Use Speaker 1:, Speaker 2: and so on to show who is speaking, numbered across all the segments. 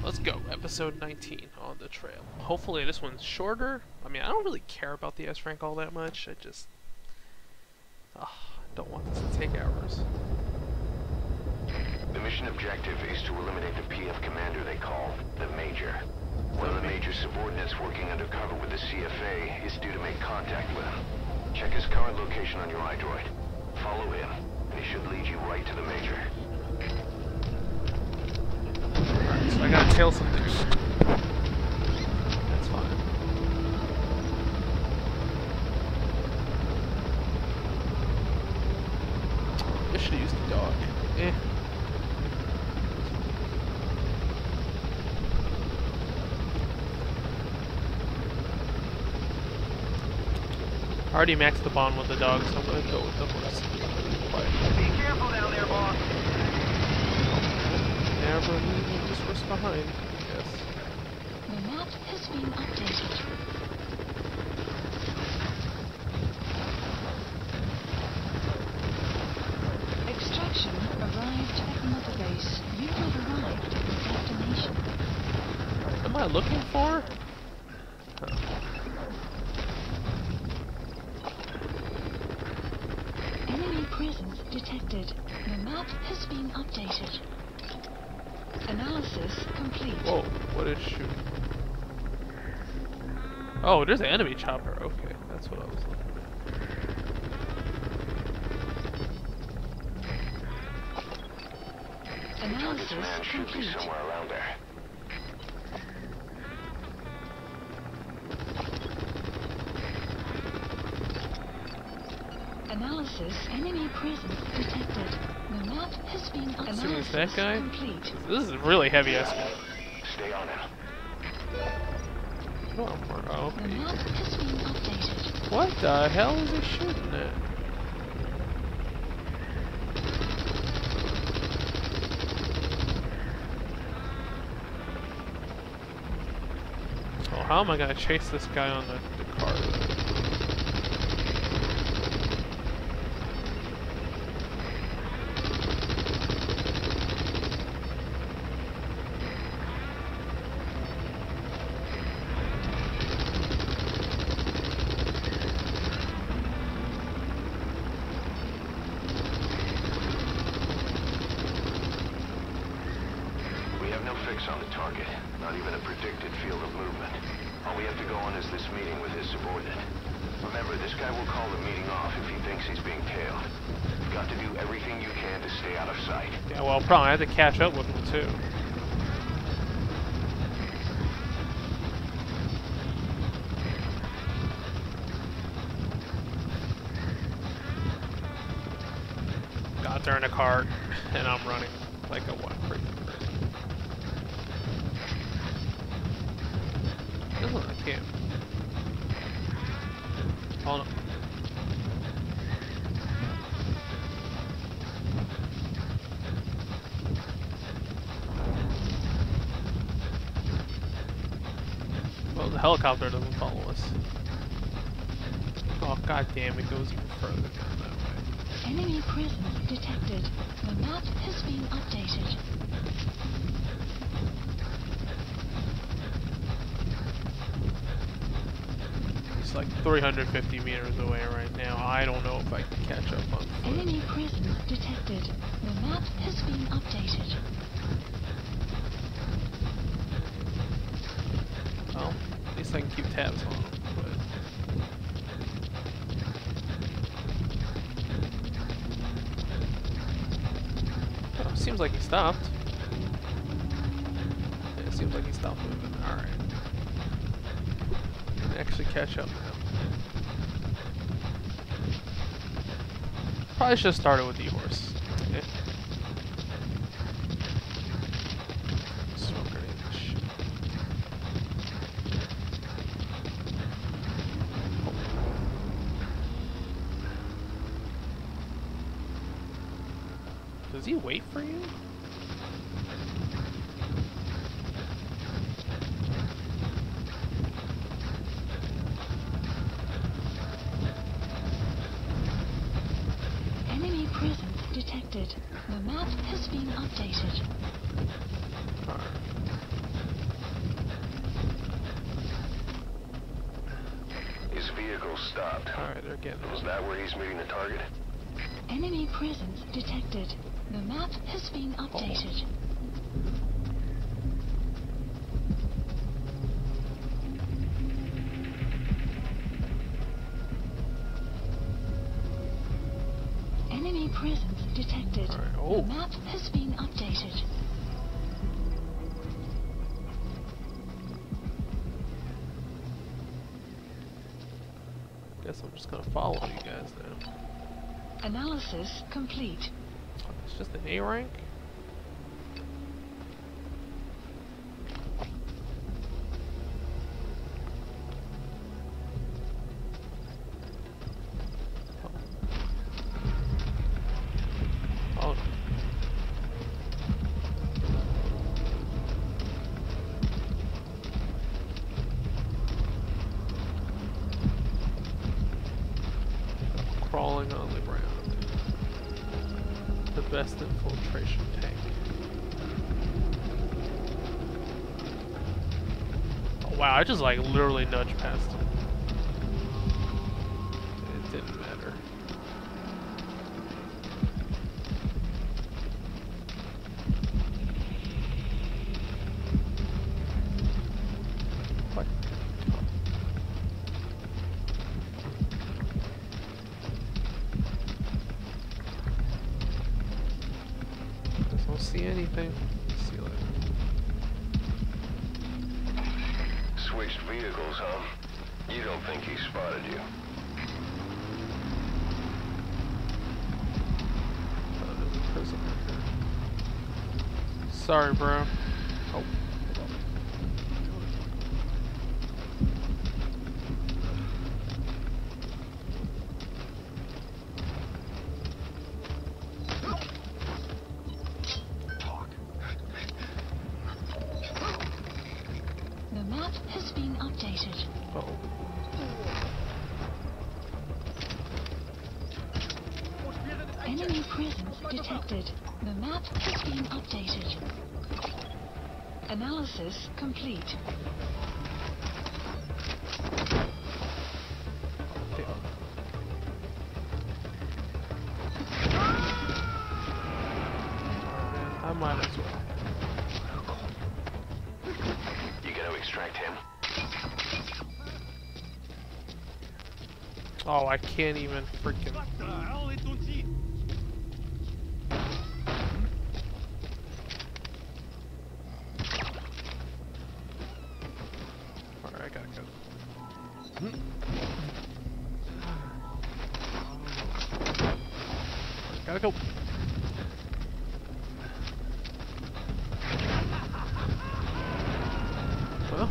Speaker 1: Let's go. Episode 19 on the trail. Hopefully this one's shorter. I mean, I don't really care about the S rank all that much. I just don't want this to take hours.
Speaker 2: The mission objective is to eliminate the PF commander they call the Major. One of the Major's subordinates working undercover with the CFA is due to make contact with him. Check his current location on your iDroid. Follow him, and he should lead you right to the Major.
Speaker 1: Alright, so I gotta tail some dude. That's fine. I should have used the dog. Eh. I already maxed the bond with the dog, so I'm gonna go with the horse.
Speaker 2: Be careful down there, boss.
Speaker 1: Never leave this horse behind. Yes.
Speaker 3: The map has been updated. Extraction arrived at Mother Base. You have arrived at your destination.
Speaker 1: What am I looking for?
Speaker 3: Enemy presence detected. The map has been updated. Analysis complete.
Speaker 1: Whoa, what is shooting? Oh, there's an enemy chopper. Okay, that's what I was looking
Speaker 2: The target's
Speaker 3: Analysis
Speaker 2: man should be
Speaker 3: complete.
Speaker 2: somewhere around there.
Speaker 3: Analysis. Enemy presence detected. The map has been updated.
Speaker 1: Assuming it's that guy?
Speaker 3: Complete.
Speaker 1: This is really heavy escort.
Speaker 2: Stay on him.
Speaker 1: Oh,
Speaker 3: The
Speaker 1: okay.
Speaker 3: map has been updated.
Speaker 1: What the hell is he shooting at? Oh, how am I gonna chase this guy on the car?
Speaker 2: We have no fix on the target, not even a predicted field of movement. All we have to go on is this meeting with his subordinate. Remember, this guy will call the meeting off if he thinks he's being tailed. You've got to do everything you can to stay out of sight.
Speaker 1: Yeah, well, probably I have to catch up with him too. Got there in a cart, and I'm running like a what? Crazy person. This one I can't. Oh no. Well, the helicopter doesn't follow us. Oh god damn, it goes even further down that way.
Speaker 3: Enemy presence detected. The map has been updated.
Speaker 1: It's like 350 meters away right now. I don't know if I can catch up on foot.
Speaker 3: Enemy presence detected. The map has been updated.
Speaker 1: Well, at least I can keep tabs on him. But... Oh, seems like he stopped. Yeah, it seems like he stopped moving. Alright. Can actually catch up now. Probably should have started with the horse. Yeah. Smoke grenade and shit. Does he wait for you?
Speaker 3: Enemy presence detected. The map has been updated.
Speaker 1: Alright.
Speaker 2: vehicle stopped.
Speaker 1: Alright, they're getting
Speaker 2: Is
Speaker 1: it.
Speaker 2: that where he's meeting the target?
Speaker 3: Enemy presence detected. The map has been updated. Enemy presence detected.
Speaker 1: Alright, oh.
Speaker 3: The map has been updated.
Speaker 1: Guess I'm just gonna follow you guys now.
Speaker 3: Analysis complete.
Speaker 1: It's just an A rank? Oh. Crawling on the ground. The best infiltration tank. Oh, wow, I just like literally nudged past him. It didn't matter. What? I don't see anything. See you later.
Speaker 2: Switched vehicles, huh? You don't think he spotted you?
Speaker 1: Oh, there's a prison right here. Sorry, bro. Oh, hold on.
Speaker 3: The map has been updated.
Speaker 1: Uh-oh.
Speaker 3: Enemy presence detected. The map has been updated. Analysis complete.
Speaker 1: Damn. Alright, I might as well.
Speaker 2: You gonna extract him?
Speaker 1: Oh, I can't even freaking. Alright, I gotta go. Gotta go. Well,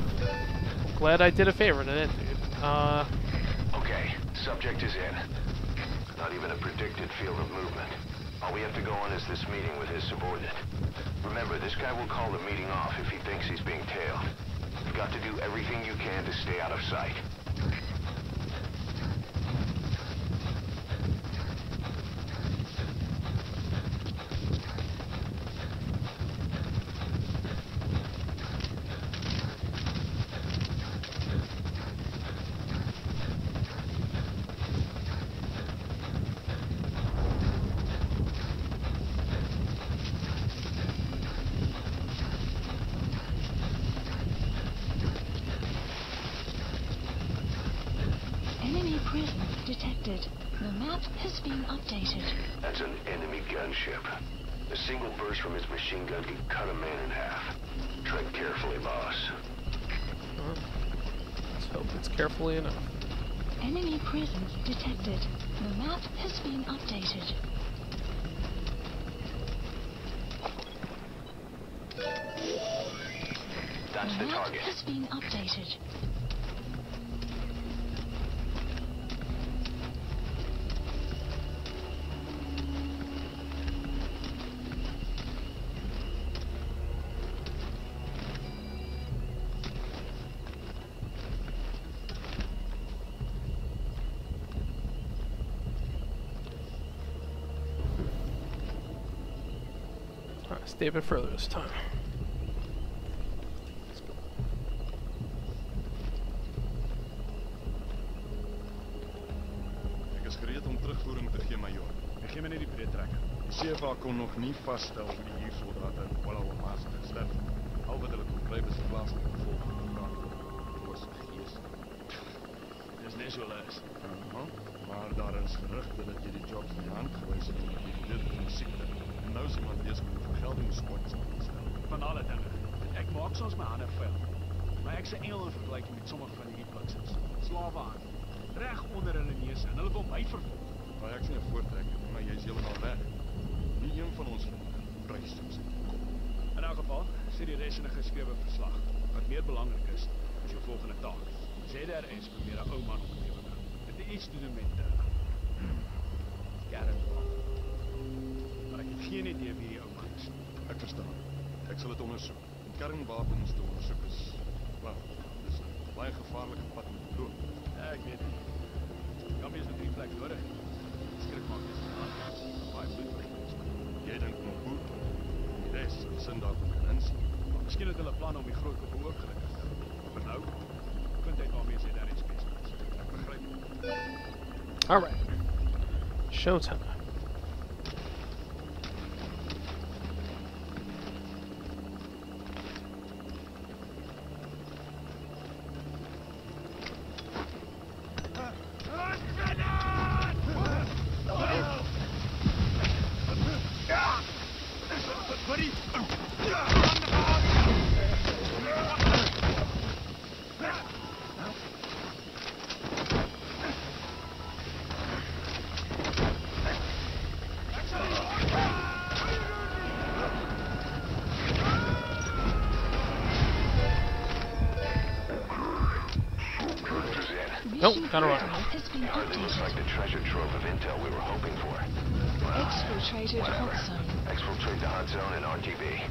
Speaker 1: glad I did a favor to that dude.
Speaker 2: Okay, subject is in. Not even a predicted field of movement. All we have to go on is this meeting with his subordinate. Remember, this guy will call the meeting off if he thinks he's being tailed. You've got to do everything you can to stay out of sight.
Speaker 3: Enemy presence detected. The map has been updated.
Speaker 2: That's an enemy gunship. A single burst from his machine gun can cut a man in half. Tread carefully, boss.
Speaker 1: Let's hope it's carefully enough.
Speaker 3: Enemy presence detected. The map has been updated.
Speaker 2: That's
Speaker 3: The
Speaker 2: the
Speaker 3: map
Speaker 2: target.
Speaker 3: has been updated.
Speaker 1: Alright, stay a bit further this time. Let's go.
Speaker 4: gereed om terugvoering te gee, majoor.
Speaker 5: Ek gee my net die breedtrekker.
Speaker 4: Die CFA kon nog nie vasstel hoe die huursoldate in Kuala Lumpur gesterf het. Al wat hulle kon kry was die plaaslike bevolking gepraat oor bose gees.
Speaker 5: Dis net so hulle is.
Speaker 4: Maar daar is gerugte dat jy die jobs in die hand gewys het omdat jy geweet het van die siekte. En nou is iemand bezig met vergeldingsmoord stel.
Speaker 5: Van alle dinge. Ek maak soms my hande vuil. Maar ek se engel in vergelyking met sommige van hierdie bliksels. Slawe aan. Reg onder hulle neuse en hulle wil my vervolg.
Speaker 4: Maar ek sien 'n voortrekker, maar jy is heeltemal reg. Nie een van ons prys soms.
Speaker 5: In elk geval, sê die res in 'n geskrewe verslag. Wat meer belangrik is jou volgende taak. ZRS probeer 'n ou man omlewe bring. Dit het iets te doen met Garrett. Maar ek het geen idee wie die ou man is.
Speaker 4: Ek verstaan. Ek sal dit ondersoek. En kernwapens te ondersoek is, wel, dis 'n baie gevaarlike pad om te loop.
Speaker 5: Ja, ek weet nie. Jammer is 'n drie plek nodig. Skrik maak is baie bloed vergeet.
Speaker 4: Jy dink nog goed. Die res sal sin daarvan kan insien.
Speaker 5: Maar miskien het hulle plan om die groot kop ook gelukkig te hou. Maar nou, vind hy waarmee sy daar is besig is. Ek begryp.
Speaker 1: Alright. Showtime. Nope, gotta run.
Speaker 3: Has been
Speaker 2: Hardly looks like
Speaker 3: updated.
Speaker 2: the treasure trove of intel we were hoping for.
Speaker 3: Exfiltrated
Speaker 2: Whatever.
Speaker 3: hot zone.
Speaker 2: Exfiltrate the hot zone and RTB.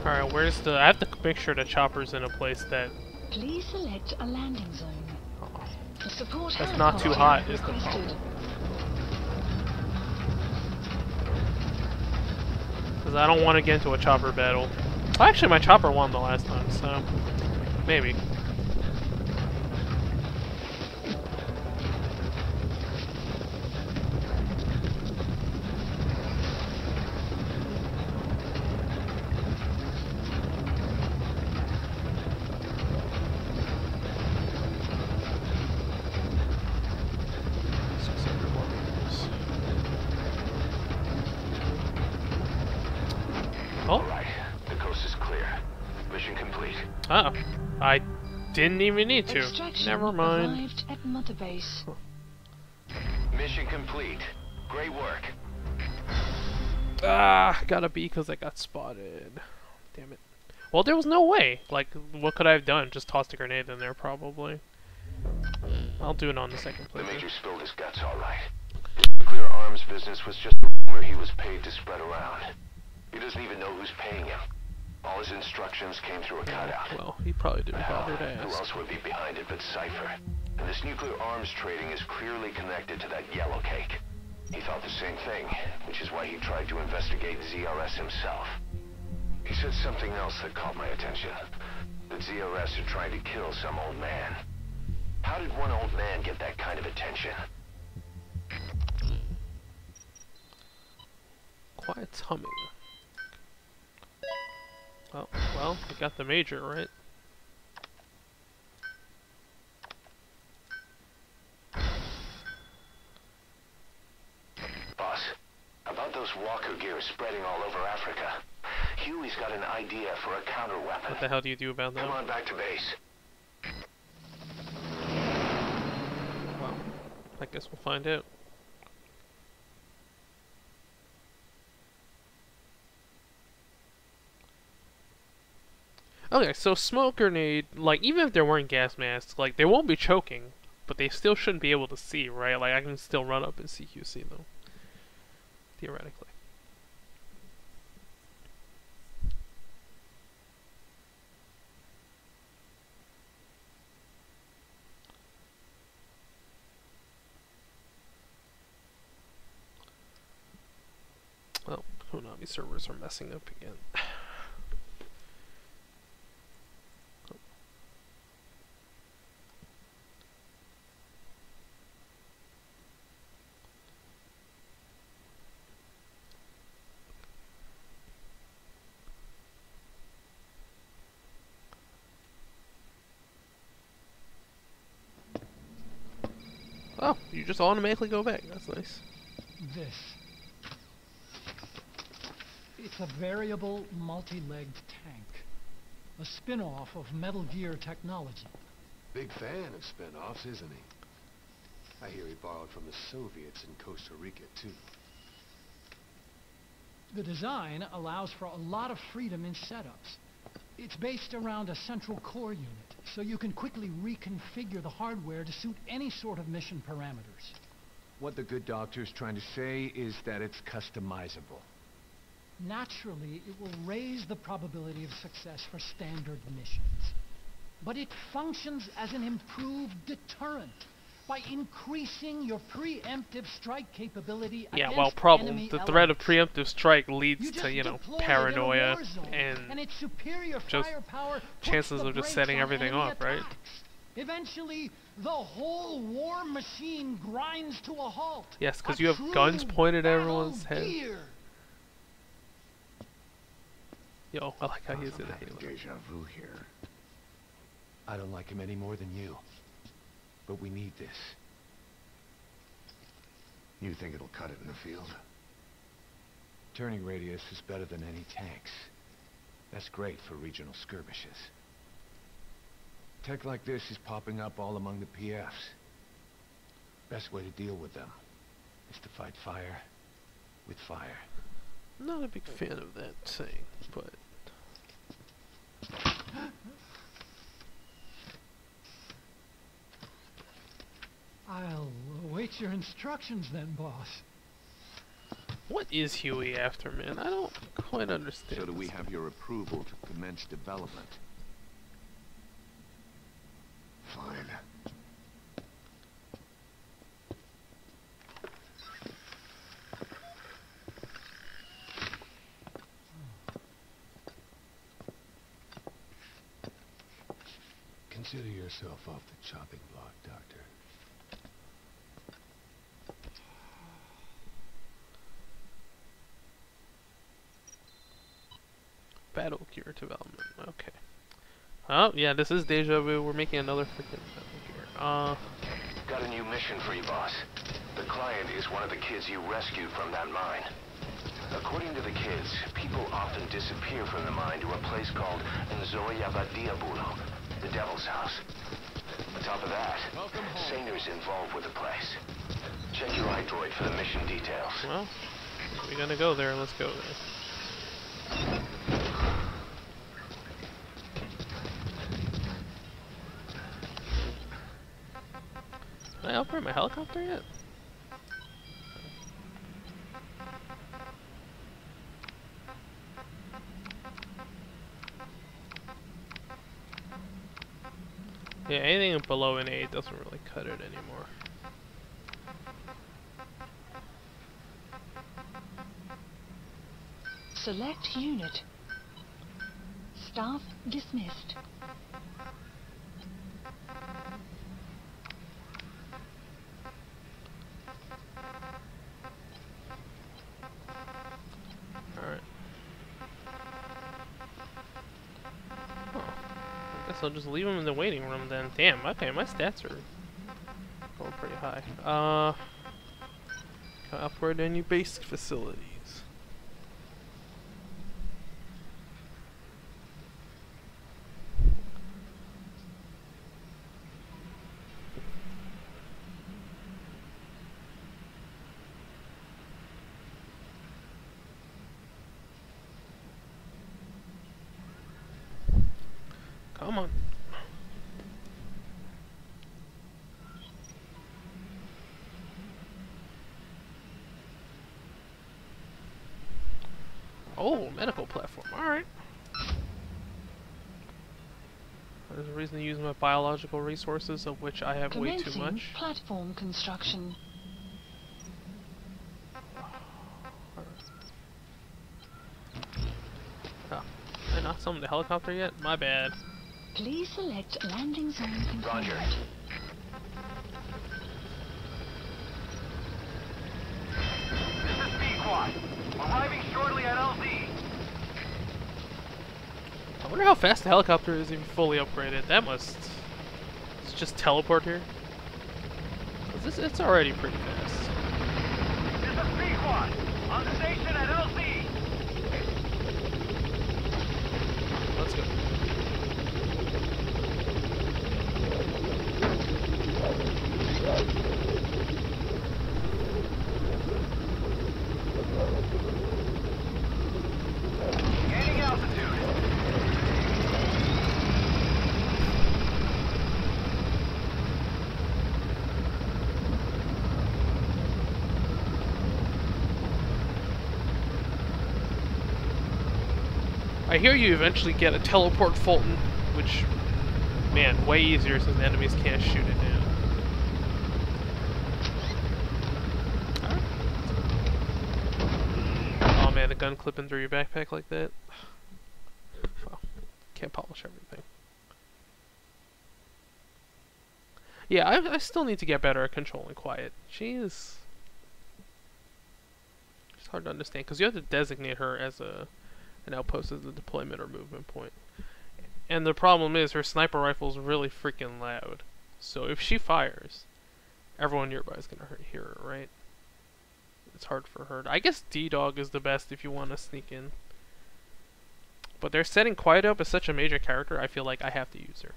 Speaker 1: Alright, where's the... I have to make sure the chopper's in a place that...
Speaker 3: Please select a landing zone.
Speaker 1: Oh,
Speaker 3: Support
Speaker 1: that's not too
Speaker 3: helicopter
Speaker 1: hot, is the
Speaker 3: requested.
Speaker 1: problem. Because I don't want to get into a chopper battle. Well, actually, my chopper won the last time, so... Maybe. Oh.
Speaker 2: Alright, the coast is clear. Mission complete.
Speaker 1: Oh. I didn't even need to.
Speaker 3: Extraction
Speaker 1: Never mind.
Speaker 3: arrived at Mother Base.
Speaker 2: Mission complete. Great work.
Speaker 1: Ah, gotta be because I got spotted. Damn it. Well, there was no way. Like, what could I have done? Just tossed a grenade in there, probably. I'll do it on the second
Speaker 2: The
Speaker 1: playthrough.
Speaker 2: Major spilled his guts all right. His nuclear arms business was just a rumor he was paid to spread around. He doesn't even know who's paying him. All his instructions came through a cutout.
Speaker 1: Well, he probably didn't
Speaker 2: Hell,
Speaker 1: bother to
Speaker 2: who
Speaker 1: ask.
Speaker 2: else would be behind it but Cypher? And this nuclear arms trading is clearly connected to that yellow cake. He thought the same thing, which is why he tried to investigate ZRS himself. He said something else that caught my attention. That ZRS are trying to kill some old man. How did one old man get that kind of attention?
Speaker 1: Quiet humming. Well, we got the Major, right?
Speaker 2: Boss, about those walker gears spreading all over Africa. Huey's got an idea for a counter weapon.
Speaker 1: What the hell do you do about that?
Speaker 2: Come on back to base.
Speaker 1: Well, I guess we'll find out. Okay, so smoke grenade, like, even if they're wearing gas masks, like, they won't be choking, but they still shouldn't be able to see, right? Like, I can still run up and CQC them. Theoretically. Konami servers are messing up again. Oh, you just automatically go back. That's nice.
Speaker 6: This. It's a variable multi-legged tank. A spin-off of Metal Gear technology.
Speaker 7: Big fan of spin-offs, isn't he? I hear he borrowed from the Soviets in Costa Rica, too.
Speaker 6: The design allows for a lot of freedom in setups. It's based around a central core unit, so you can quickly reconfigure the hardware to suit any sort of mission parameters.
Speaker 7: What the good doctor's trying to say is that it's customizable.
Speaker 6: Naturally, it will raise the probability of success for standard missions. But it functions as an improved deterrent by increasing your preemptive strike capability
Speaker 1: Yeah,
Speaker 6: against
Speaker 1: well, problem.
Speaker 6: enemy
Speaker 1: The threat of
Speaker 6: elements.
Speaker 1: preemptive strike leads
Speaker 6: You
Speaker 1: to,
Speaker 6: just
Speaker 1: you know,
Speaker 6: deploy it in a
Speaker 1: paranoia
Speaker 6: war zone,
Speaker 1: and
Speaker 6: its superior
Speaker 1: just
Speaker 6: firepower puts
Speaker 1: chances
Speaker 6: the
Speaker 1: of just
Speaker 6: brakes
Speaker 1: setting
Speaker 6: on
Speaker 1: everything
Speaker 6: enemy
Speaker 1: off, right?
Speaker 6: attacks. Eventually, the whole war machine grinds to a halt.
Speaker 1: Yes, because
Speaker 6: A
Speaker 1: you have
Speaker 6: true
Speaker 1: guns pointed at
Speaker 6: battle
Speaker 1: everyone's head.
Speaker 6: gear.
Speaker 1: Yo, I like how he's in the
Speaker 7: Having
Speaker 1: Halo.
Speaker 7: deja vu here. I don't like him any more than you. But we need this. You think it'll cut it in the field? Turning radius is better than any tanks. That's great for regional skirmishes. Tech like this is popping up all among the PFs. Best way to deal with them is to fight fire with fire.
Speaker 1: I'm not a big fan of that saying, but
Speaker 6: I'll await your instructions then, boss.
Speaker 1: what is Huey after, man? I don't quite understand.
Speaker 7: So do we
Speaker 1: this.
Speaker 7: have your approval to commence development? Fine. Consider yourself off the chopping block, Doctor.
Speaker 1: Battle gear development. Okay. Oh, yeah, this is deja vu. We're making another freaking battle gear.
Speaker 2: Got a new mission for you, boss. The client is one of the kids you rescued from that mine. According to the kids, people often disappear from the mine to a place called Nzoyavadiabulu, the Devil's House. On top of that, Sanger's involved with the place. Check your iDroid for the mission details.
Speaker 1: Well, we're gonna go there. Let's go there. Can I upgrade my helicopter yet? Yeah, anything below an 8 doesn't really cut it anymore.
Speaker 3: Select unit. Staff dismissed.
Speaker 1: Alright. Oh, I guess I'll just leave him in the waiting room then. Damn, okay, my stats are going pretty high. Can I upgrade any base facilities? Come on. Oh, medical platform. Alright. There's a reason to use my biological resources, of which I have way too
Speaker 3: Commencing
Speaker 1: much.
Speaker 3: platform construction.
Speaker 1: not summon the helicopter yet? My bad.
Speaker 3: Please select landing zone confirmed.
Speaker 2: Roger. This is Pequod. Arriving shortly at LZ.
Speaker 1: I wonder how fast the helicopter is even fully upgraded. That must... It's just teleport here? 'Cause it's already pretty fast.
Speaker 2: This is Pequod. On station at LZ.
Speaker 1: Let's go.
Speaker 2: Gaining altitude.
Speaker 1: I hear you eventually get a teleport Fulton, which, man, way easier since the enemies can't shoot it down. Oh man, the gun clipping through your backpack like that. Well, can't polish everything. Yeah, I still need to get better at controlling Quiet. She's hard to understand because you have to designate her as an outpost as a deployment or movement point. And the problem is her sniper rifle is really freaking loud. So if she fires, everyone nearby is gonna hear her, right? It's hard for her. I guess D-Dog is the best if you want to sneak in. But they're setting Quiet up as such a major character, I feel like I have to use her.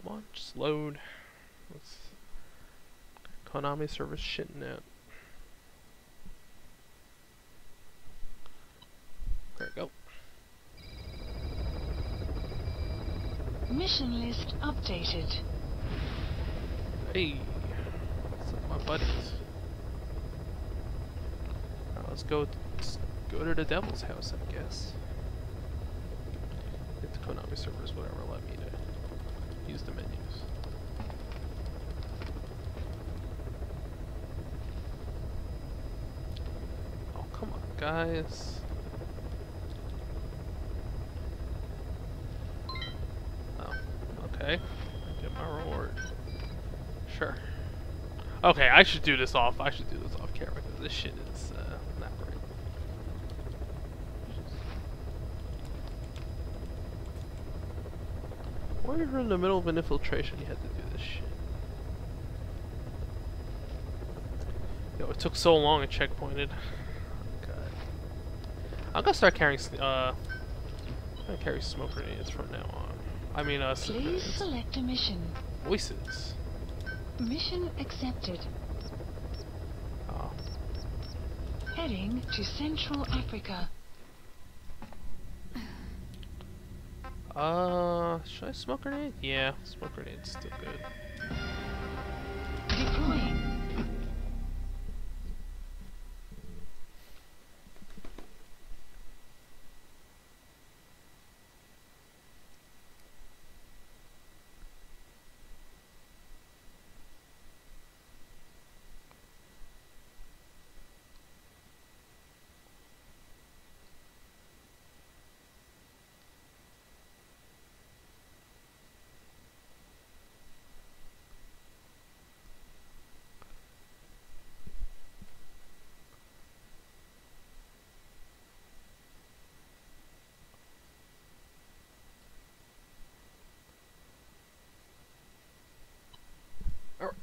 Speaker 1: Come on, just load. Let's Konami service shitting out. There we go.
Speaker 3: Mission list updated.
Speaker 1: Hey, what's up, my buddies? Let's go to the Devil's house, I guess. Hit the Konami servers, whatever, let me to use the menus. Oh, come on, guys. Oh, okay. Get my reward. Sure. Okay, I should do this off camera because this shit is not right. Why are you in the middle of an infiltration? You had to do this shit. Yo, it took so long it checkpointed. God. I'm gonna start carrying I'm gonna carry smoke grenades from now on. I mean
Speaker 3: Please select a mission.
Speaker 1: voices.
Speaker 3: Mission accepted.
Speaker 1: Oh.
Speaker 3: Heading to Central Africa.
Speaker 1: Should I smoke grenade? Yeah, smoke grenade's still good.
Speaker 3: Deploying. Alright.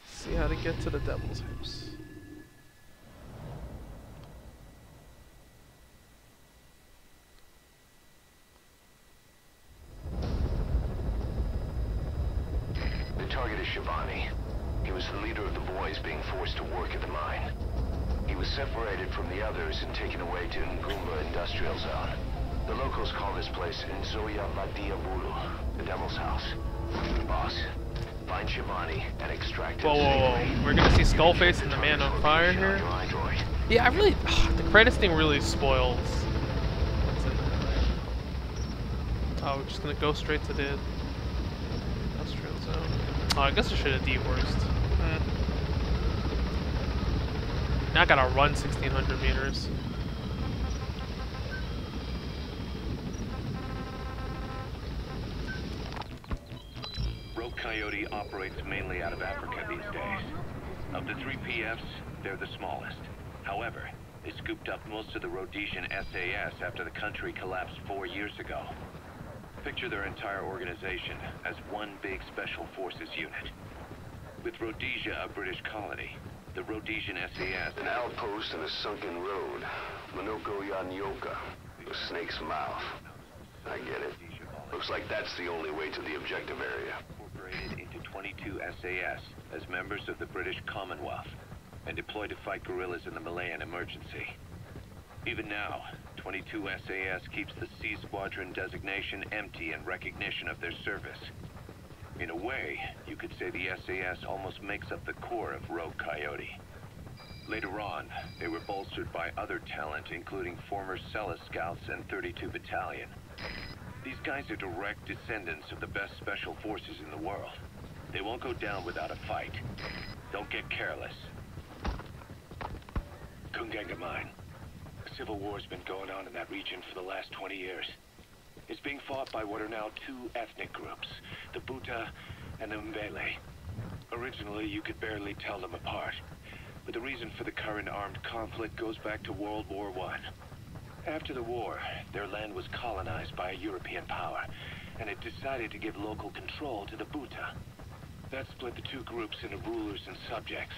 Speaker 3: See how to get to the Devil's house.
Speaker 2: The target is Shivani. He was the leader of the boys being forced to work at the mine. He was separated from the others and taken away to Ngumba Industrial Zone. The locals call this place Nzoya Vadia Bulu, the Devil's House. Boss, find Shivani and extract him.
Speaker 1: Whoa, whoa, whoa. We're gonna see Skullface and the Man on Fire here?
Speaker 2: Your iDroid.
Speaker 1: Yeah, I really... the credits thing really spoils what's in there. Oh, we're just gonna go straight to the industrial zone. Oh, I guess I should have de-horsed. Now I gotta run 1,600 meters.
Speaker 2: Rogue Coyote operates mainly out of Africa these days. Of the 3 PFs, they're the smallest. However, they scooped up most of the Rhodesian SAS after the country collapsed 4 years ago. Picture their entire organization as one big special forces unit. With Rhodesia a British colony, the Rhodesian SAS... An outpost in a sunken road. Minoko Yanyoka. The snake's mouth. I get it. Looks like that's the only way to the objective area. Incorporated into 22 SAS as members of the British Commonwealth and deployed to fight guerrillas in the Malayan emergency. Even now, 22 SAS keeps the C Squadron designation empty in recognition of their service. In a way, you could say the SAS almost makes up the core of Rogue Coyote. Later on, they were bolstered by other talent, including former Cella Scouts and 32 Battalion. These guys are direct descendants of the best special forces in the world. They won't go down without a fight. Don't get careless. Kungenga Mine. A civil war's been going on in that region for the last 20 years. It's being fought by what are now 2 ethnic groups, the Buta and the Mbele. Originally, you could barely tell them apart, but the reason for the current armed conflict goes back to World War I. After the war, their land was colonized by a European power, and it decided to give local control to the Buta. That split the 2 groups into rulers and subjects,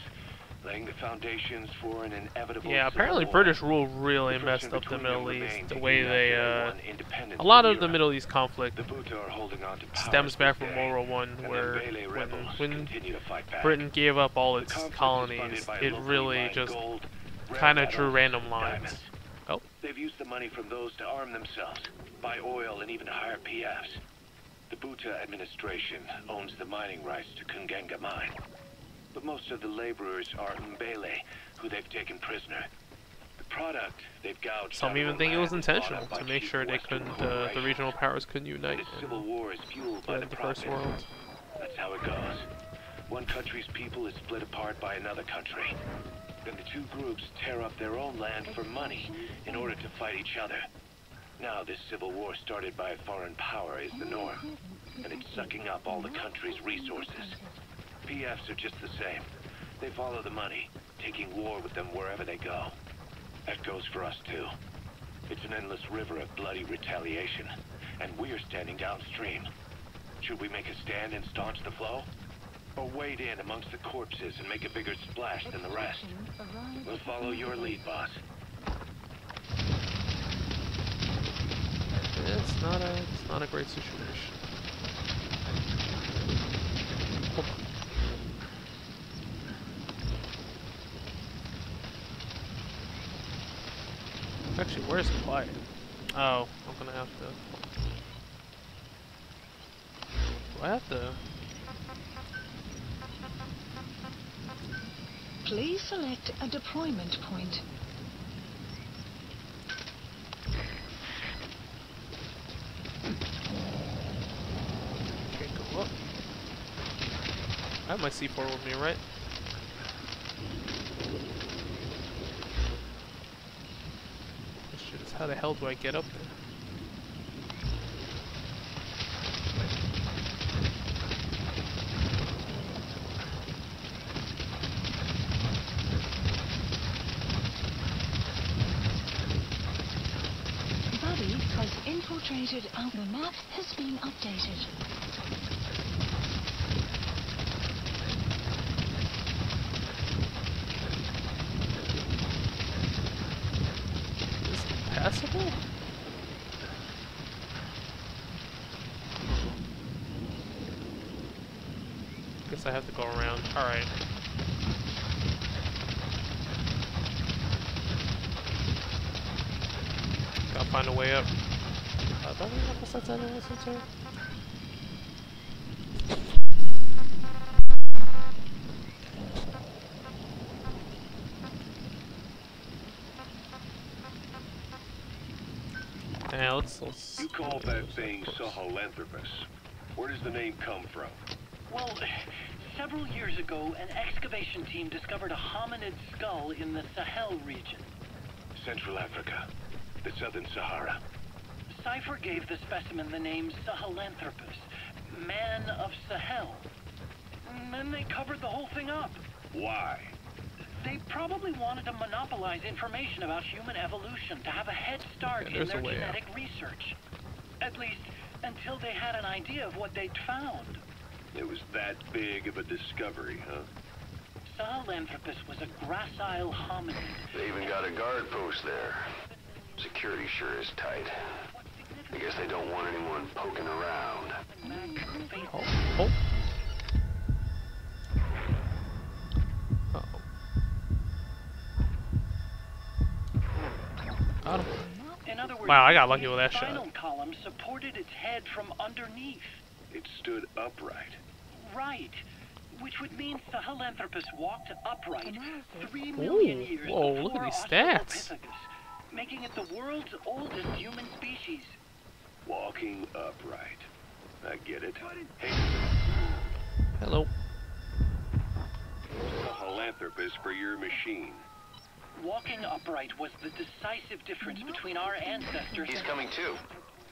Speaker 2: laying the foundations for an inevitable...
Speaker 1: Yeah, apparently
Speaker 2: civil war.
Speaker 1: British rule really
Speaker 2: The
Speaker 1: messed
Speaker 2: friction
Speaker 1: up the
Speaker 2: between them
Speaker 1: Middle East.
Speaker 2: remained,
Speaker 1: The
Speaker 2: taking
Speaker 1: way
Speaker 2: out
Speaker 1: they,
Speaker 2: their one independence
Speaker 1: a lot
Speaker 2: from
Speaker 1: of the
Speaker 2: Europe.
Speaker 1: Middle East conflict
Speaker 2: The Buta are holding on to power
Speaker 1: stems back
Speaker 2: this
Speaker 1: from
Speaker 2: day,
Speaker 1: World War I,
Speaker 2: and the
Speaker 1: where
Speaker 2: Mbele rebels
Speaker 1: when
Speaker 2: continue to fight back.
Speaker 1: Britain gave up all
Speaker 2: The
Speaker 1: its
Speaker 2: conflict is
Speaker 1: colonies,
Speaker 2: funded by
Speaker 1: it
Speaker 2: locally
Speaker 1: really
Speaker 2: mined
Speaker 1: just
Speaker 2: gold, rare
Speaker 1: kind of drew
Speaker 2: metals,
Speaker 1: random
Speaker 2: and
Speaker 1: lines.
Speaker 2: diamonds.
Speaker 1: Oh.
Speaker 2: They've used the money from those to arm themselves, buy oil, and even hire PFs. The Buta administration owns the mining rights to Kungenga Mine. But most of the laborers are Mbele, who they've taken prisoner. The product they've gouged
Speaker 1: Some
Speaker 2: out
Speaker 1: even
Speaker 2: of
Speaker 1: think it was
Speaker 2: land bought
Speaker 1: intentional
Speaker 2: up by
Speaker 1: to make
Speaker 2: cheap
Speaker 1: sure they
Speaker 2: Western
Speaker 1: couldn't, the
Speaker 2: corporations.
Speaker 1: regional powers couldn't unite
Speaker 2: This civil
Speaker 1: and
Speaker 2: war is fueled by
Speaker 1: get
Speaker 2: the
Speaker 1: the First
Speaker 2: profits.
Speaker 1: World.
Speaker 2: That's how it goes. One country's people is split apart by another country. Then the 2 groups tear up their own land for money in order to fight each other. Now this civil war started by a foreign power is the norm, and it's sucking up all the country's resources. PFs are just the same. They follow the money, taking war with them wherever they go. That goes for us too. It's an endless river of bloody retaliation, and we're standing downstream. Should we make a stand and staunch the flow? Or wade in amongst the corpses and make a bigger splash than the rest? We'll follow your lead, boss.
Speaker 1: It's not a great situation. Hold on. Actually, where's quiet? Oh, I'm gonna have to. Do I have to?
Speaker 3: Please select a deployment point.
Speaker 1: Can't go up. I have my C4 with me, right? Question is, how the hell do I get up there?
Speaker 3: Buddy has infiltrated out. The map has been updated.
Speaker 1: Is it passable? Guess I have to go around. Alright. Gotta find a way up. Don't we have a sense of it? Yeah, let's...
Speaker 8: You call that thing Sahelanthropus. Where does the name come from?
Speaker 9: Well, several years ago, an excavation team discovered a hominid skull in the Sahel region.
Speaker 8: Central Africa. The Southern Sahara.
Speaker 9: Cypher gave the specimen the name Sahelanthropus, man of Sahel. And then they covered the whole thing up.
Speaker 8: Why?
Speaker 9: They probably wanted to monopolize information about human evolution to have a head start in their genetic research. At least, until they had an idea of what they'd found.
Speaker 8: It was that big of a discovery, huh?
Speaker 9: Sahelanthropus was a gracile hominid.
Speaker 2: They even got a guard post there. Security sure is tight. I guess they don't want anyone poking around.
Speaker 1: Oh. Got him.
Speaker 9: In other words,
Speaker 1: Wow, I got lucky with that
Speaker 9: the spinal
Speaker 1: shot.
Speaker 9: column supported its head from underneath.
Speaker 8: It stood upright.
Speaker 9: Right. Which would mean Sahelanthropus walked upright 3 million years
Speaker 1: Whoa,
Speaker 9: before
Speaker 1: look at these stats.
Speaker 9: Australopithecus, making it the world's oldest human species.
Speaker 8: Walking upright. I get it. Hey,
Speaker 1: Hello.
Speaker 8: Sahelanthropus for your machine.
Speaker 9: Walking upright was the decisive difference between our ancestors
Speaker 2: He's
Speaker 9: and
Speaker 2: coming too.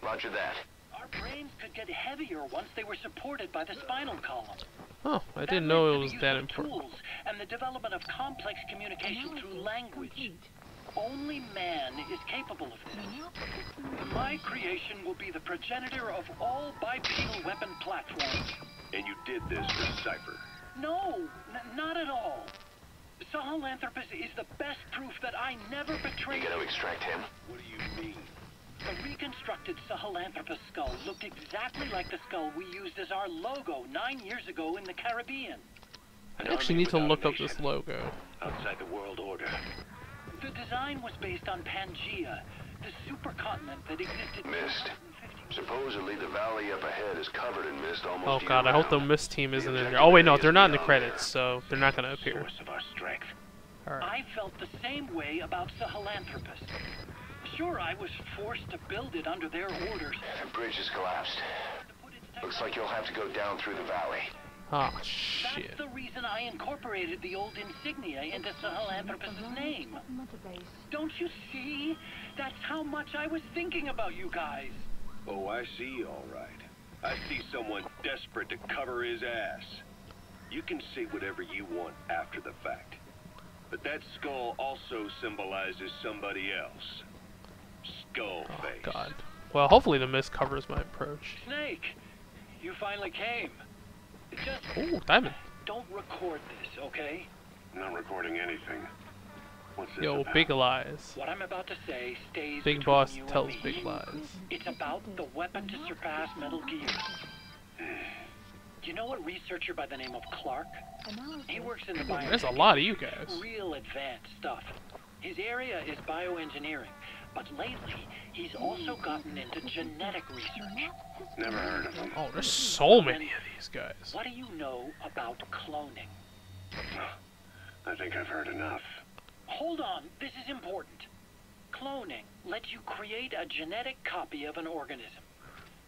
Speaker 2: Roger that.
Speaker 9: our brains could get heavier once they were supported by the spinal column.
Speaker 1: Oh, I
Speaker 9: That
Speaker 1: didn't
Speaker 9: led
Speaker 1: know
Speaker 9: to
Speaker 1: it
Speaker 9: the
Speaker 1: was
Speaker 9: use
Speaker 1: that
Speaker 9: of
Speaker 1: important.
Speaker 9: tools and the development of complex communication through language. Only man is capable of this. My creation will be the progenitor of all bipedal weapon platforms.
Speaker 8: And you did this for Cypher.
Speaker 9: No, not at all. Sahelanthropus is the best proof that I never
Speaker 2: You
Speaker 9: betrayed.
Speaker 2: gotta extract him.
Speaker 8: What do you mean?
Speaker 9: The reconstructed Sahelanthropus skull looked exactly like the skull we used as our logo 9 years ago in the Caribbean.
Speaker 1: I actually need to look up this logo.
Speaker 8: Outside the world order.
Speaker 9: The design was based on Pangea, the supercontinent that existed...
Speaker 2: Mist. Supposedly the valley up ahead is covered in mist almost
Speaker 1: Oh god, I hope the
Speaker 2: year-round.
Speaker 1: mist team isn't in there. Oh wait, no, they're not in the credits, so they're not gonna appear.
Speaker 8: Source of our strength.
Speaker 1: Alright.
Speaker 9: I felt the same way about Sahelanthropus. Sure, I was forced to build it under their orders.
Speaker 2: The bridge has collapsed. Looks like you'll have to go down through the valley.
Speaker 1: Ah, shit.
Speaker 9: That's the reason I incorporated the old insignia into Sahelanthropus' name. Don't you see? That's how much I was thinking about you guys.
Speaker 8: Oh, I see, all right. I see someone desperate to cover his ass. You can say whatever you want after the fact. But that skull also symbolizes somebody else. Skullface.
Speaker 1: Oh god. Well, hopefully the mist covers my approach.
Speaker 9: Snake, you finally came. Just
Speaker 1: Ooh, diamond.
Speaker 9: don't record this, okay?
Speaker 8: Not recording anything. What's this
Speaker 1: Yo,
Speaker 8: about?
Speaker 1: big lies.
Speaker 9: What I'm about to say stays
Speaker 1: Big
Speaker 9: between
Speaker 1: boss
Speaker 9: you
Speaker 1: tells
Speaker 9: and me.
Speaker 1: big lies.
Speaker 9: It's about the weapon to surpass Metal Gear. You know a researcher by the name of Clark? He works in the biotech.
Speaker 1: There's a lot of you guys.
Speaker 9: Real advanced stuff. His area is bioengineering, but lately he's also gotten into genetic research.
Speaker 8: Never heard of him.
Speaker 1: Oh, there's so many of these guys.
Speaker 9: What do you know about cloning?
Speaker 8: I think I've heard enough.
Speaker 9: Hold on, this is important. Cloning lets you create a genetic copy of an organism.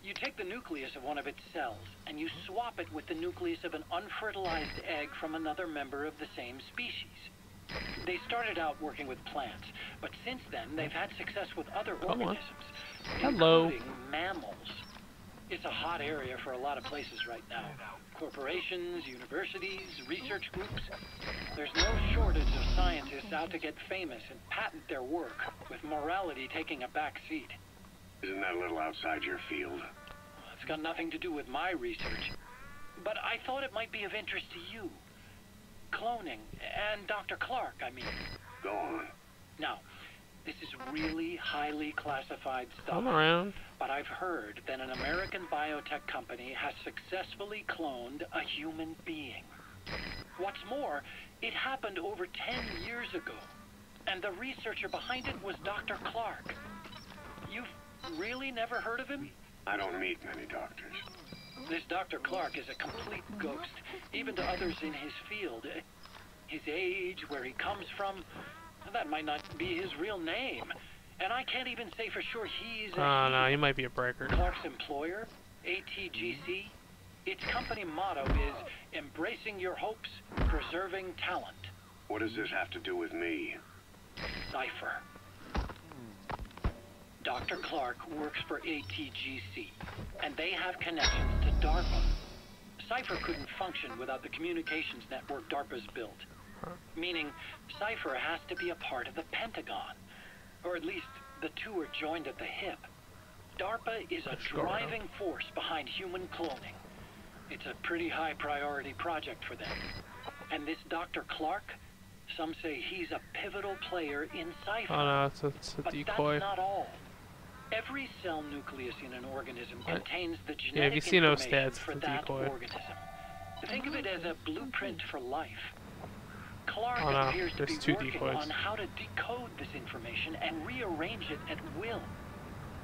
Speaker 9: You take the nucleus of one of its cells, and you swap it with the nucleus of an unfertilized egg from another member of the same species. They started out working with plants, but since then they've had success with other
Speaker 1: Come on.
Speaker 9: organisms,
Speaker 1: Hello.
Speaker 9: including mammals. It's a hot area for a lot of places right now. Corporations, universities, research groups. There's no shortage of scientists out to get famous and patent their work, with morality taking a back seat.
Speaker 8: Isn't that a little outside your field?
Speaker 9: It's got nothing to do with my research. But I thought it might be of interest to you. Cloning, and Dr. Clark, I mean.
Speaker 8: Go on.
Speaker 9: Now, this is really highly classified stuff.
Speaker 1: Come around.
Speaker 9: But I've heard that an American biotech company has successfully cloned a human being. What's more, it happened over 10 years ago. And the researcher behind it was Dr. Clark. You've really never heard of him?
Speaker 8: I don't meet many doctors.
Speaker 9: This Dr. Clark is a complete ghost, even to others in his field. His age, where he comes from, that might not be his real name. And I can't even say for sure he's
Speaker 1: Oh no, you might be a breaker.
Speaker 9: Clark's employer, ATGC, its company motto is embracing your hopes, preserving talent.
Speaker 8: What does this have to do with me?
Speaker 9: Cypher. Dr. Clark works for ATGC, and they have connections to DARPA. Cypher couldn't function without the communications network DARPA's built. Meaning, Cypher has to be a part of the Pentagon. Or at least, the two are joined at the hip. DARPA is a driving force behind human cloning. It's a pretty high priority project for them. And this Dr. Clark, some say he's a pivotal player in Cypher.
Speaker 1: Oh no, it's a decoy.
Speaker 9: But that's not all. Every cell nucleus in an organism contains the genetic
Speaker 1: yeah, if you see no
Speaker 9: information
Speaker 1: stats,
Speaker 9: for
Speaker 1: it's a
Speaker 9: that
Speaker 1: decoy.
Speaker 9: organism. Think of it as a blueprint for life. Clark
Speaker 1: Oh no,
Speaker 9: appears to
Speaker 1: there's
Speaker 9: be
Speaker 1: two
Speaker 9: working
Speaker 1: decoys.
Speaker 9: on how to decode this information and rearrange it at will.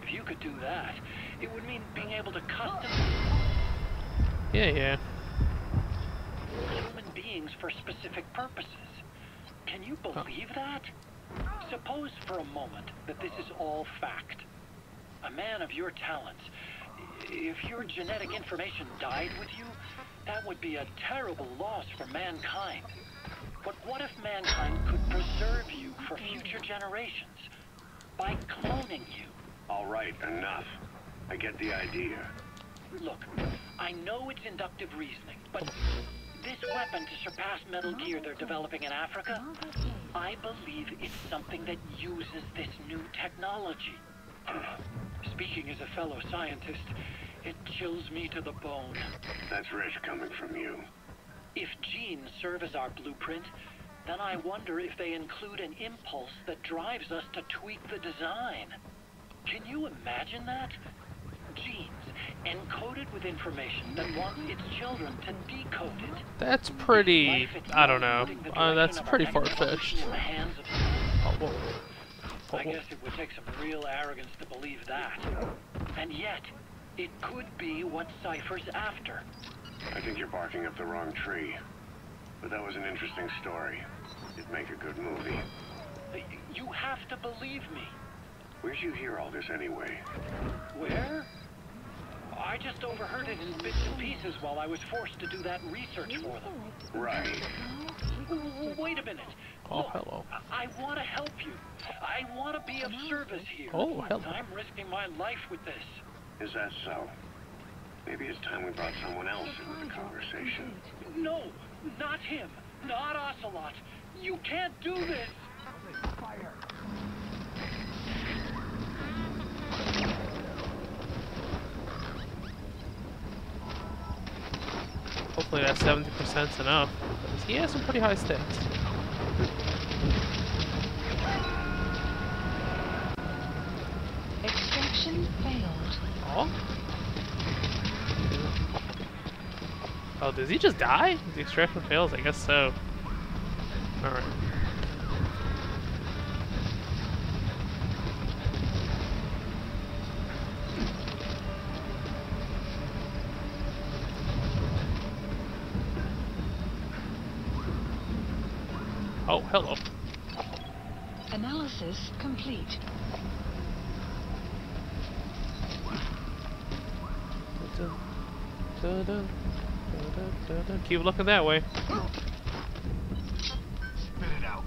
Speaker 9: If you could do that, it would mean being able to custom
Speaker 1: Yeah.
Speaker 9: human beings for specific purposes. Can you believe that? Suppose for a moment that this is all fact. A man of your talents, if your genetic information died with you, that would be a terrible loss for mankind. But what if mankind could preserve you for future generations by cloning you?
Speaker 8: All right, enough. I get the idea.
Speaker 9: Look, I know it's inductive reasoning, but this weapon to surpass Metal Gear they're developing in Africa, I believe it's something that uses this new technology. Speaking as a fellow scientist, it chills me to the bone.
Speaker 8: That's rich coming from you.
Speaker 9: If genes serve as our blueprint, then I wonder if they include an impulse that drives us to tweak the design. Can you imagine that? Genes encoded with information that wants its children to decode it.
Speaker 1: That's pretty. I don't know. That's pretty far-fetched. Oh, whoa.
Speaker 9: I guess it would take some real arrogance to believe that. And yet, it could be what Cypher's after.
Speaker 8: I think you're barking up the wrong tree. But that was an interesting story. It'd make a good movie.
Speaker 9: You have to believe me.
Speaker 8: Where'd you hear all this anyway?
Speaker 9: Where? I just overheard it in bits and pieces while I was forced to do that research for them.
Speaker 8: Right.
Speaker 9: Wait a minute.
Speaker 1: Oh,
Speaker 9: Look,
Speaker 1: hello.
Speaker 9: I want to help you. I want to be of service here.
Speaker 1: Oh, hello.
Speaker 9: I'm risking my life with this.
Speaker 8: Is that so? Maybe it's time we brought someone else into the conversation.
Speaker 9: No, not him. Not Ocelot. You can't do this.
Speaker 1: Hopefully that 70%'s enough, because he has some pretty high stats.
Speaker 3: Extraction failed.
Speaker 1: Oh? Oh, does he just die? The extraction fails? I guess so. Alright. Oh, hello.
Speaker 3: Analysis complete.
Speaker 1: Keep looking that way.
Speaker 7: Spit it out.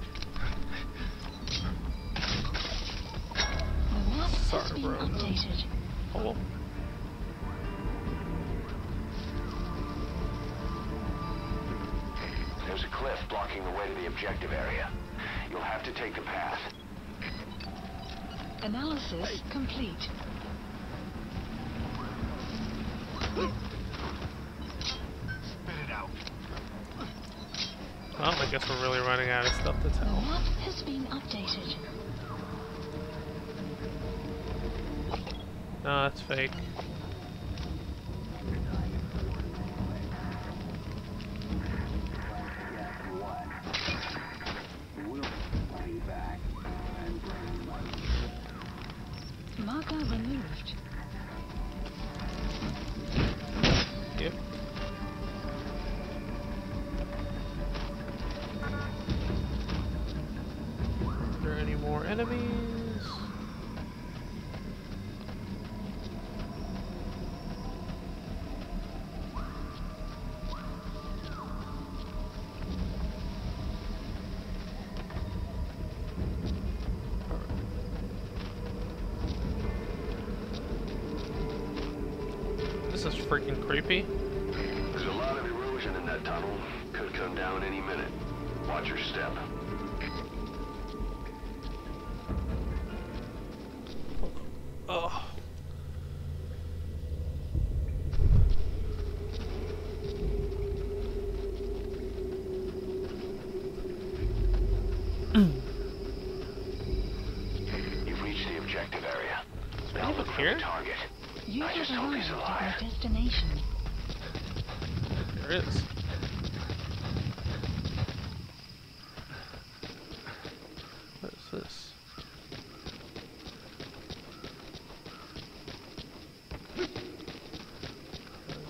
Speaker 3: The map has
Speaker 1: Sorry,
Speaker 3: been
Speaker 1: bro.
Speaker 3: updated.
Speaker 1: Oh.
Speaker 2: There's a cliff blocking the way to the objective area. You'll have to take the path.
Speaker 3: Analysis complete.
Speaker 7: Spit it out.
Speaker 1: Well, I guess we're really running out of stuff to
Speaker 3: The
Speaker 1: tell.
Speaker 3: map has been updated.
Speaker 1: No, that's fake.
Speaker 3: Marker removed.
Speaker 1: Yep. Are there any more enemies? This is freaking creepy.
Speaker 2: There's a lot of erosion in that tunnel. Could come down any minute. Watch your step.
Speaker 1: Oh.
Speaker 2: You've reached the objective area.
Speaker 1: Is
Speaker 2: Now look for
Speaker 1: here?
Speaker 2: the target.
Speaker 3: You
Speaker 2: I
Speaker 3: have
Speaker 2: just hope he's
Speaker 3: arrived
Speaker 2: alive.
Speaker 3: at your destination.
Speaker 1: There is. What is this? I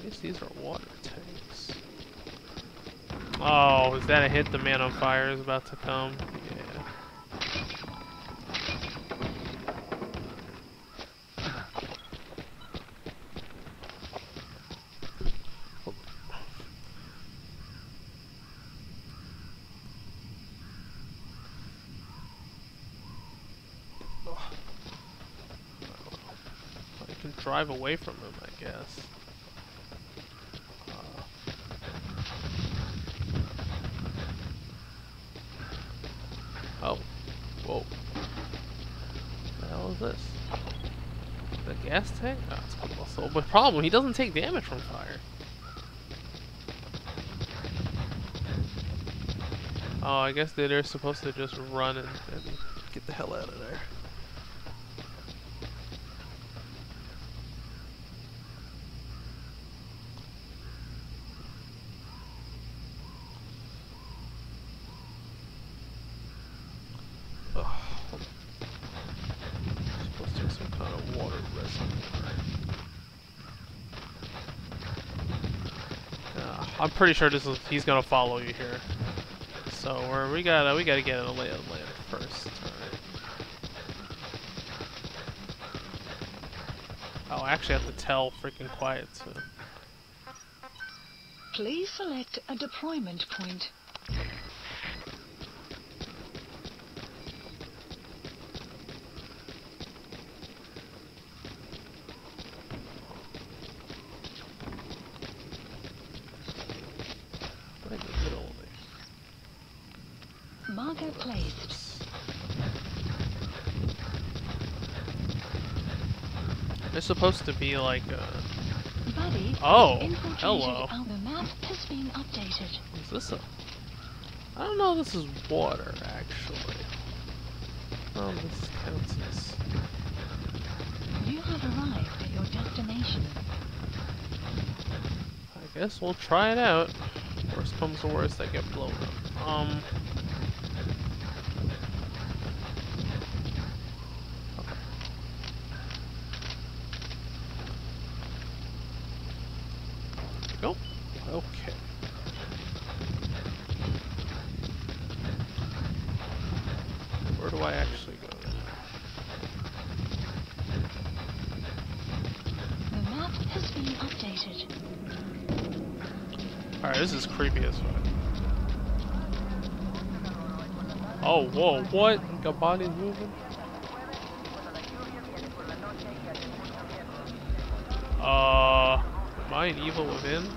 Speaker 1: guess these are water tanks. Oh, is that a hint the man on fire is about to come? Yeah. I can drive away from him, I guess. Oh. Whoa. What the hell is this? The gas tank? Oh, it's colossal. But problem, he doesn't take damage from fire. Oh, I guess they're supposed to just run and get the hell out of there. Supposed to have some kind of water reservoir. I'm pretty sure he's gonna follow you here. So we gotta get in a lay of the land first. Alright. Oh, I actually have to tell freaking quiet too.
Speaker 3: Please select a deployment point.
Speaker 1: Right in the middle of it.
Speaker 3: Marker placed.
Speaker 1: It's supposed to be like a...
Speaker 3: Buddy,
Speaker 1: Oh,
Speaker 3: infiltrated
Speaker 1: hello.
Speaker 3: The map has been updated.
Speaker 1: Is this a... I don't know if this is water, actually. Oh, this counts as...
Speaker 3: You have arrived at your destination.
Speaker 1: I guess we'll try it out. Worst comes to worst, I get blown up. Nope. Okay. Where do I actually go now?
Speaker 3: The map has been updated.
Speaker 1: Alright, this is creepy as fuck. Oh, whoa, what? Got bodies moving? Am I an evil within?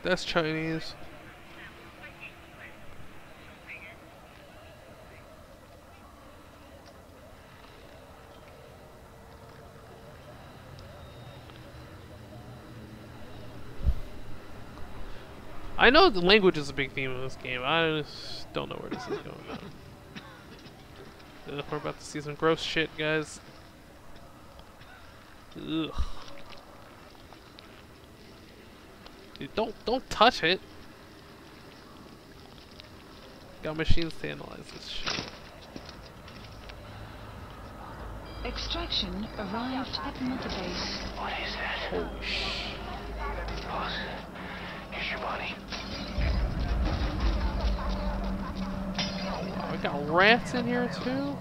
Speaker 1: That's Chinese. I know the language is a big theme of this game. I just don't know where this is going on. We're about to see some gross shit, guys. Ugh. Dude, don't touch it. Got machines to analyze this shit.
Speaker 3: Extraction arrived at Mother Base.
Speaker 2: What is that?
Speaker 1: Holy shit.
Speaker 2: Boss, here's your money.
Speaker 1: We got rats in here too.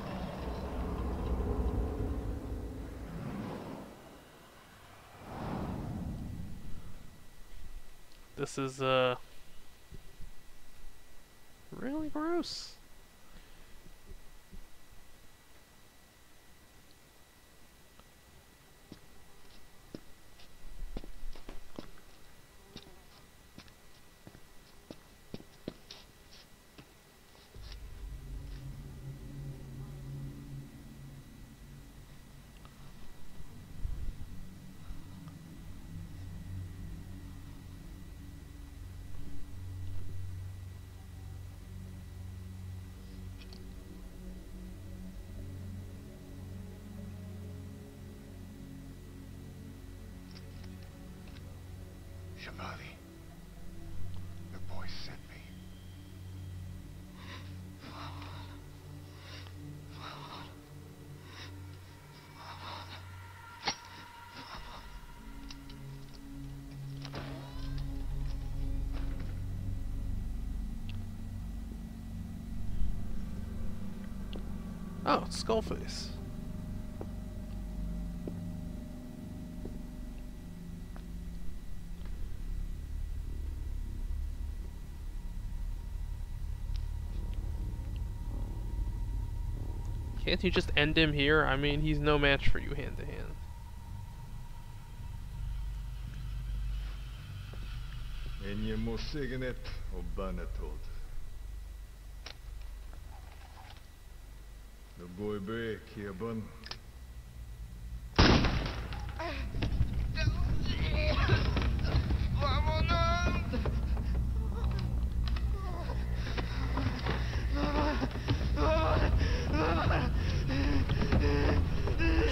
Speaker 1: This is really gross.
Speaker 7: Shavali, the boy sent me.
Speaker 1: Oh, it's Skullface. Can't you just end him here? I mean, he's no match for you hand to hand.
Speaker 4: En je må signet og bannetod. The boy break here, bun.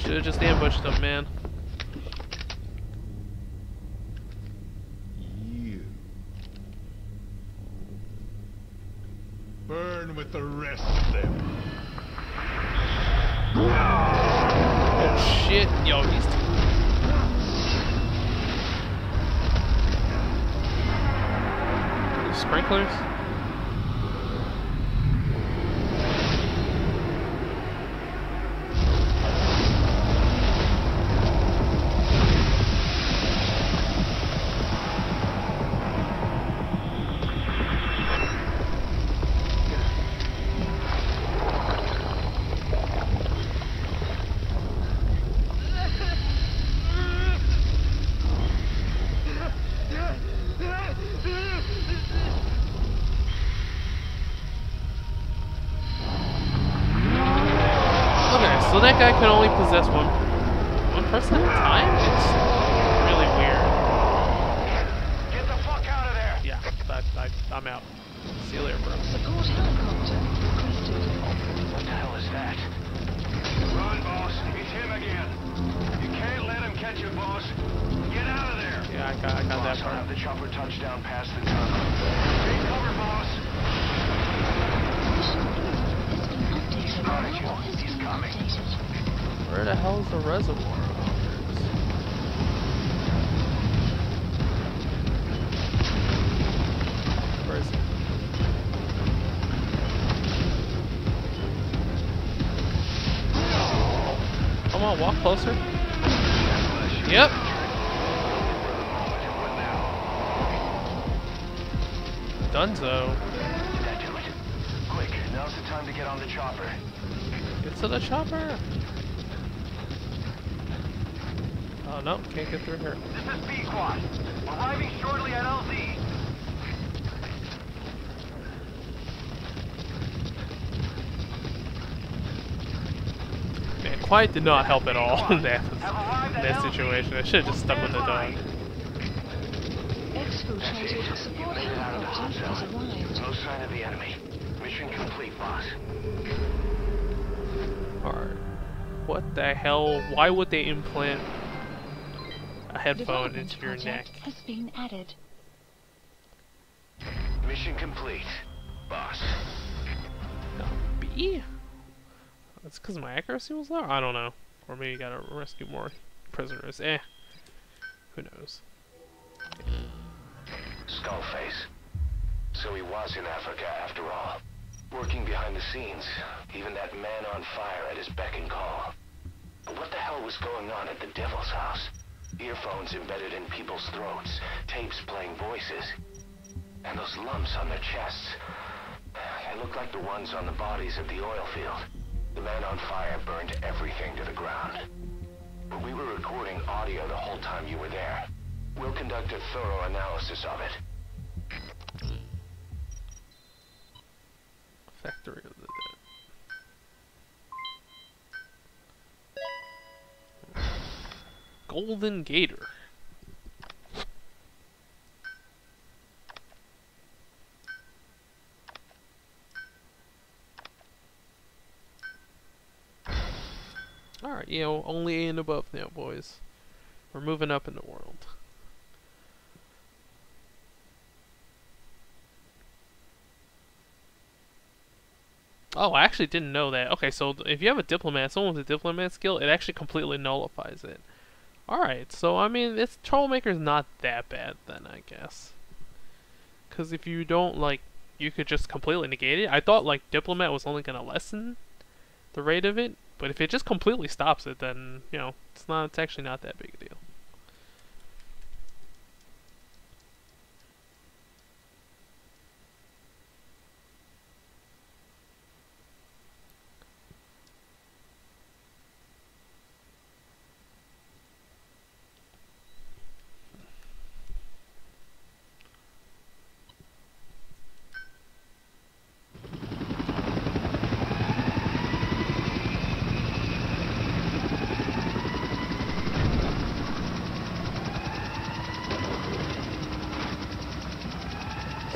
Speaker 1: Should've just ambushed him, man.
Speaker 4: You burn with the rest of them.
Speaker 1: Oh shit, yo, he's sprinklers? So that guy can only possess one person at a time? It's really weird.
Speaker 2: Get the fuck out of there!
Speaker 1: Yeah, I'm out. See you later, bro.
Speaker 3: Support helicopter requested.
Speaker 2: What the hell is that? Run, boss. It's him again. You can't let him catch you, boss. Get out of there!
Speaker 1: Yeah, I got that
Speaker 2: Boss, I'll
Speaker 1: part.
Speaker 2: have the chopper touchdown past the tunnel. Take cover, boss!
Speaker 3: Mission has been updated.
Speaker 2: Spotted you.
Speaker 3: Map has
Speaker 2: He's
Speaker 3: been
Speaker 2: coming.
Speaker 3: updated.
Speaker 1: Where the hell is the reservoir? Where is it? Come on, walk closer. Yep. Dunzo.
Speaker 2: Did that do it? Quick, now's the time to get on the chopper.
Speaker 1: Get to the chopper. Oh no, can't get through here.
Speaker 2: This is B-Quad. Arriving shortly at LZ.
Speaker 1: Man, quiet did not help at all in that situation. I should have just stuck with the dog.
Speaker 3: Exfiltrated. Support helicopter has arrived.
Speaker 2: No sign of the enemy. Mission complete, boss.
Speaker 1: Alright. What the hell? Why would they implant a headphone
Speaker 3: Development
Speaker 1: into your neck?
Speaker 3: project has been added.
Speaker 2: Mission complete, boss.
Speaker 1: No, B? That's because my accuracy was low? I don't know. Or maybe you gotta rescue more prisoners. Who knows?
Speaker 2: Skullface. So he was in Africa after all. Working behind the scenes. Even that man on fire at his beck and call. But what the hell was going on at the Devil's house? Earphones embedded in people's throats. Tapes playing voices. And those lumps on their chests. They look like the ones on the bodies at the oil field. The man on fire burned everything to the ground. But we were recording audio the whole time you were there. We'll conduct a thorough analysis of it.
Speaker 1: Factory of the Dead. Golden Gator. Alright, you know, only A and above now, boys. We're moving up in the world. Oh, I actually didn't know that. Okay, so if you have a diplomat, someone with a diplomat skill, it actually completely nullifies it. Alright, so I mean, it's Troublemaker's not that bad then, I guess. Because if you don't, like, you could just completely negate it. I thought, like, diplomat was only going to lessen the rate of it. But if it just completely stops it, then, you know, it's actually not that big a deal.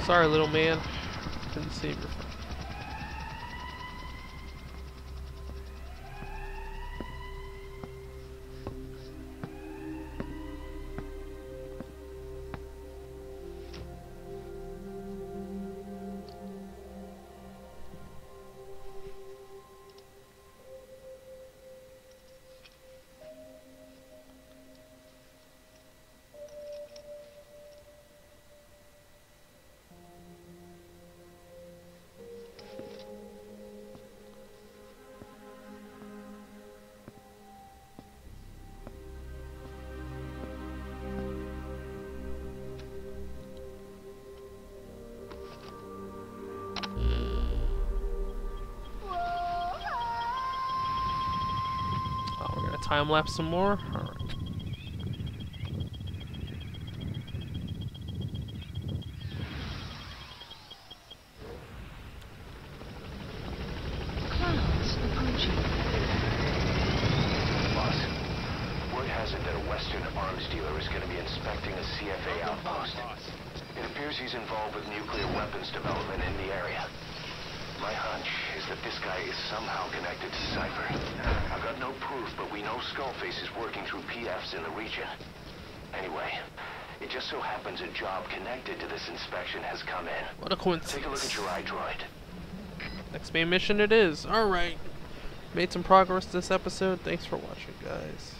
Speaker 1: Sorry, little man. Couldn't save your friend. Time lapse some more. All right.
Speaker 3: Clouds approaching.
Speaker 2: Boss, word has it that a Western arms dealer is going to be inspecting a CFA outpost. It appears he's involved with nuclear weapons development in the area. My hunch is that this guy is somehow connected to Cypher. I've got no proof, but we know Skullface is working through PFs in the region. Anyway, it just so happens a job connected to this inspection has come in.
Speaker 1: What a coincidence.
Speaker 2: Take a look at your iDroid.
Speaker 1: Next main mission it is. Alright. Made some progress this episode. Thanks for watching, guys.